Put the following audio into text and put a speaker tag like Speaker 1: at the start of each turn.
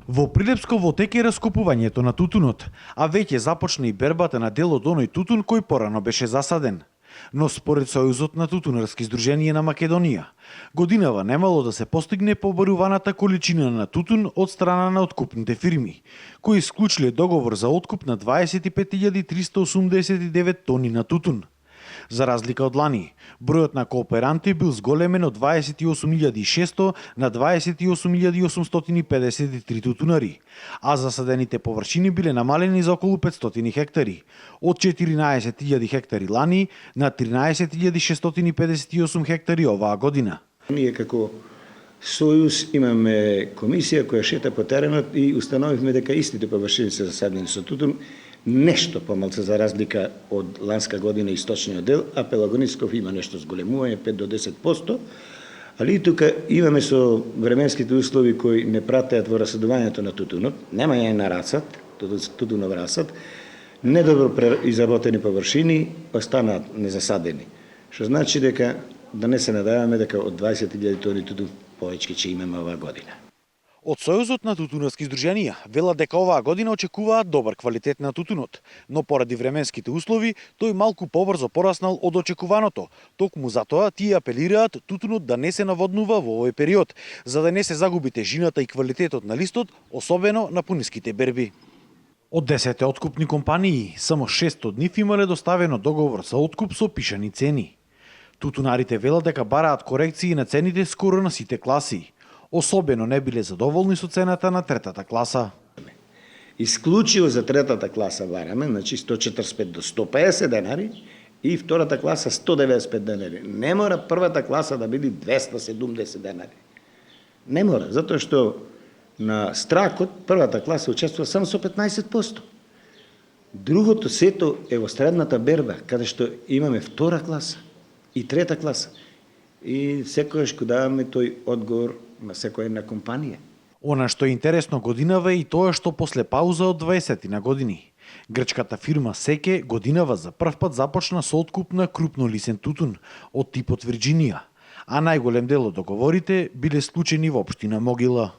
Speaker 1: Во Прилепско во тек е раскопувањето на тутунот, а веќе започна и бербата на дел од оној тутун кој порано беше засаден. Но според Сојузот на тутунарски здруженија на Македонија, годинава немало да се постигне побаруваната количина на тутун од страна на откупните фирми, кои исклучиле договор за откуп на 25.389 тони на тутун. За разлика од лани, бројот на кооперанти бил зголемен од 28.600 на 28.853 тутунари, а засадените површини биле намалени за околу 500 хектари, од 14.000 хектари лани на 13.658 хектари оваа година.
Speaker 2: Ние како Сојуз имаме комисија која шета по теренот и установивме дека истите површини се засадени со тутун, нешто помалку за разлика од ланска година источниот дел, а Пелагонисков има нешто зголемување 5 до 10%, али и тука имаме со временските услови кои не пратеат во расадувањето на тутунот, немање на расад, тутунов расад, недобро изработени површини останаат незасадени. Што значи дека да не се надеваме дека од 20.000 тони тутун повеќе ќе имаме оваа година.
Speaker 1: Од Сојузот на тутунарски здруженија велат дека оваа година очекуваат добар квалитет на тутунот, но поради временските услови тој малку побрзо пораснал од очекуваното. Токму затоа тие апелираат тутунот да не се наводнува во овој период, за да не се загуби тежината и квалитетот на листот, особено на пониските берби. Од 10 откупни компании, само 6 од нив имале доставено договор за откуп со пишани цени. Тутунарите велат дека бараат корекции на цените скоро на сите класи. Особено не биле задоволни со цената на третата класа.
Speaker 2: Исклучиво за третата класа бараме, значи 145 до 150 денари и втората класа 195 денари. Не мора првата класа да биде 270 денари. Не мора, затоа што на стракот првата класа учествува само со 15%. Другото сето е во средната берба, каде што имаме втора класа и трета класа. И секојаш го даваме тој одговор на секоја една компанија.
Speaker 1: Она што е интересно годинава е и тоа што после пауза од 20 на години, грчката фирма Секе годинава за прв пат започна со откуп на крупно лисен тутун од типот Вирџинија, а најголем дел од договорите биле склучени во општина Могила.